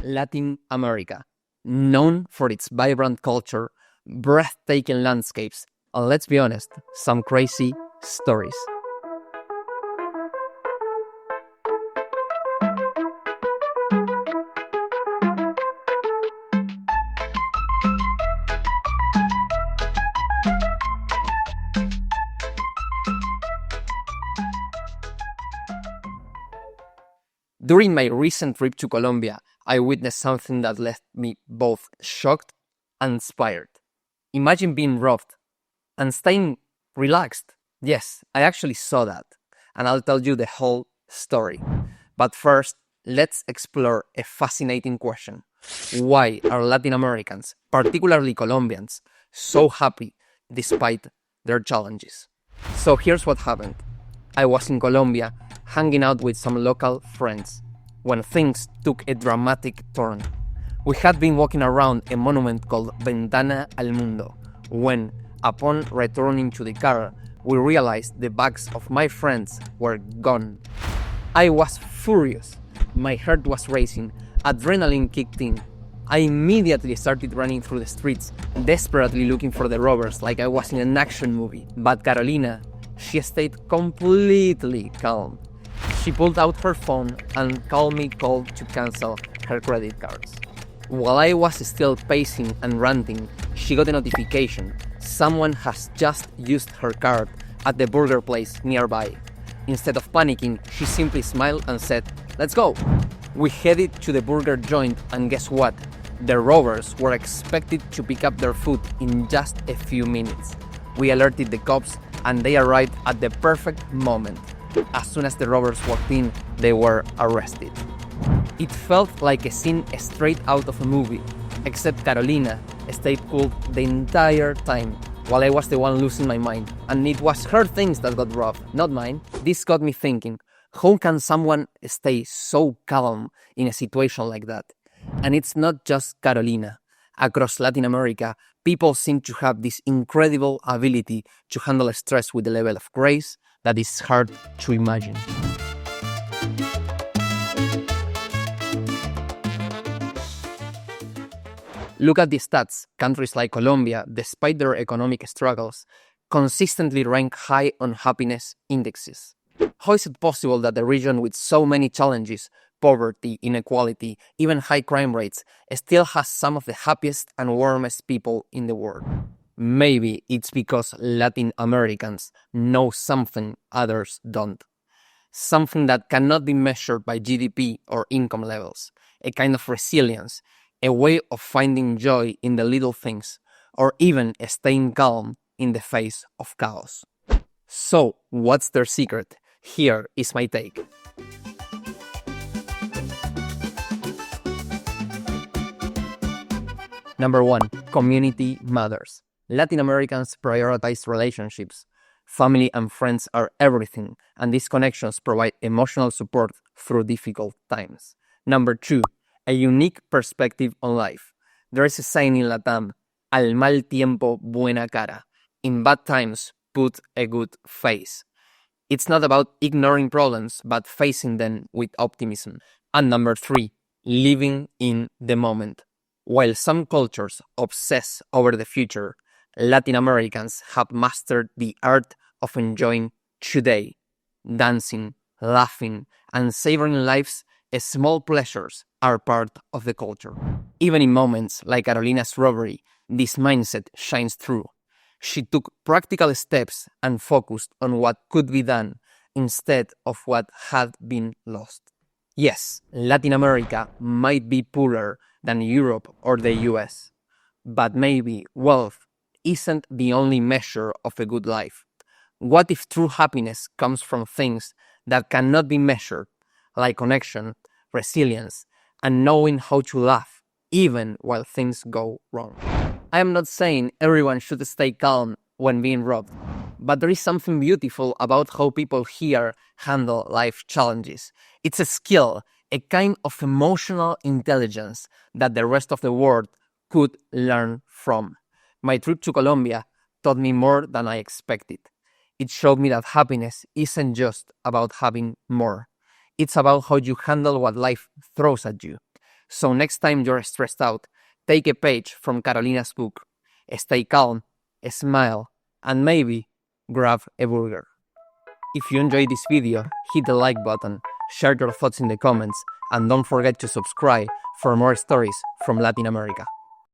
Latin America, known for its vibrant culture, breathtaking landscapes, and let's be honest, some crazy stories. During my recent trip to Colombia, I witnessed something that left me both shocked and inspired. Imagine being robbed and staying relaxed. Yes, I actually saw that, and I'll tell you the whole story. But first, let's explore a fascinating question. Why are Latin Americans, particularly Colombians, so happy despite their challenges? So here's what happened. I was in Colombia hanging out with some local friends when things took a dramatic turn. We had been walking around a monument called Ventana al Mundo when, upon returning to the car, we realized the bags of my friends were gone. I was furious. My heart was racing. Adrenaline kicked in. I immediately started running through the streets, desperately looking for the robbers like I was in an action movie. But Carolina, she stayed completely calm. She pulled out her phone and calmly called to cancel her credit cards. While I was still pacing and ranting, she got a notification. Someone has just used her card at the burger place nearby. Instead of panicking, she simply smiled and said, "Let's go." We headed to the burger joint, and guess what? The robbers were expected to pick up their food in just a few minutes. We alerted the cops, and they arrived at the perfect moment. As soon as the robbers walked in, they were arrested. It felt like a scene straight out of a movie, except Carolina stayed cool the entire time, while I was the one losing my mind, and it was her things that got robbed, not mine. This got me thinking, how can someone stay so calm in a situation like that? And it's not just Carolina. Across Latin America, people seem to have this incredible ability to handle stress with a level of grace that is hard to imagine. Look at the stats. Countries like Colombia, despite their economic struggles, consistently rank high on happiness indexes. How is it possible that a region with so many challenges, poverty, inequality, even high crime rates, still has some of the happiest and warmest people in the world? Maybe it's because Latin Americans know something others don't. Something that cannot be measured by GDP or income levels. A kind of resilience, a way of finding joy in the little things, or even staying calm in the face of chaos. So, what's their secret? Here is my take. Number 1. Community matters. Latin Americans prioritize relationships. Family and friends are everything, and these connections provide emotional support through difficult times. Number 2. A unique perspective on life. There is a saying in Latam, al mal tiempo buena cara. In bad times, put a good face. It's not about ignoring problems, but facing them with optimism. And number 3, living in the moment. While some cultures obsess over the future, Latin Americans have mastered the art of enjoying today, dancing, laughing, and savoring life's small pleasures are part of the culture. Even in moments like Carolina's robbery, this mindset shines through. She took practical steps and focused on what could be done instead of what had been lost. Yes, Latin America might be poorer than Europe or the US, but maybe wealth isn't the only measure of a good life. What if true happiness comes from things that cannot be measured, like connection, resilience, and knowing how to laugh, even while things go wrong? I am not saying everyone should stay calm when being robbed, but there is something beautiful about how people here handle life challenges. It's a skill, a kind of emotional intelligence that the rest of the world could learn from. My trip to Colombia taught me more than I expected. It showed me that happiness isn't just about having more. It's about how you handle what life throws at you. So next time you're stressed out, take a page from Carolina's book, stay calm, smile, and maybe grab a burger. If you enjoyed this video, hit the like button, share your thoughts in the comments, and don't forget to subscribe for more stories from Latin America.